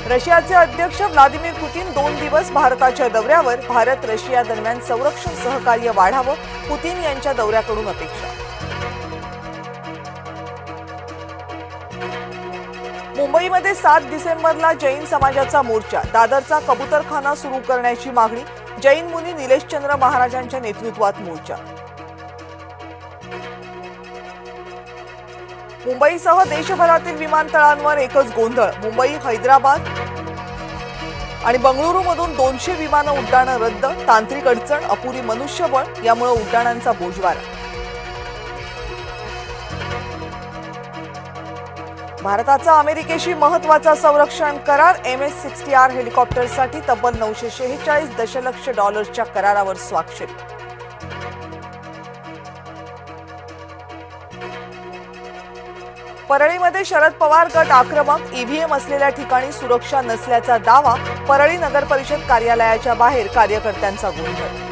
रशियाचे अध्यक्ष Vladimir Putin 2 दिवस भारताच्या दौऱ्यावर. भारत रशिया दरम्यान संरक्षण सहकार्य वाढावं, पुतीन यांच्या दौऱ्याकडून अपेक्षा. मुंबईमध्ये 7 डिसेंबरला जैन समाजाचा मोर्चा. दादरचा कबूतरखाना सुरू करण्याची मागणी. जैन मुनी निलेशचंद्र महाराजांच्या नेतृत्वात मोर्चा. मुंबईसह देशभरातील विमानतळांवर एकच गोंधळ. मुंबई, हैदराबाद आणि बंगळुरूमधून 200 विमानं उड्डाणं रद्द. तांत्रिक अडचण, अपुरी मनुष्यबळ यामुळे उड्डाणांचा बोजवारा. भारताचा अमेरिकेशी महत्त्वाचा संरक्षण करार. MS-60R हेलिकॉप्टरसाठी तब्बल $946 दशलक्ष करारावर स्वाक्षरी. परळीमध्ये शरद पवार गट आक्रमक. EVM असलेल्या ठिकाणी सुरक्षा नसल्याचा दावा. परळी नगर परिषद कार्यालयाच्या बाहेर कार्यकर्त्यांचा गोंधळ.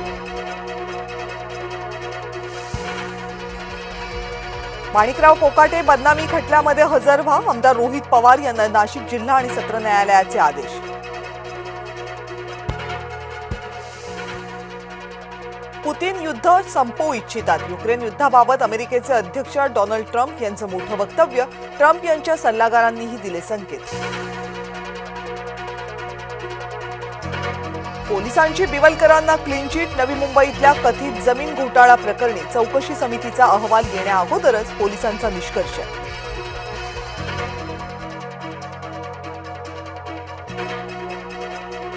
माणिकराव कोकाटे बदनामी खटल्यामध्ये हजर व्हा. आमदार रोहित पवार यांना नाशिक जिल्हा आणि सत्र न्यायालयाचे आदेश. पुतीन युद्ध संपवू इच्छितात. युक्रेन युद्धाबाबत अमेरिकेचे अध्यक्ष डोनाल्ड ट्रम्प यांचं मोठं वक्तव्य. ट्रम्प यांच्या सल्लागारांनीही दिले संकेत. पोलिसांची बिवलकरांना क्लीन चिट. नवी मुंबईतल्या कथित जमीन घोटाळा प्रकरणी चौकशी समितीचा अहवाल येण्याअगोदरच पोलिसांचा निष्कर्ष.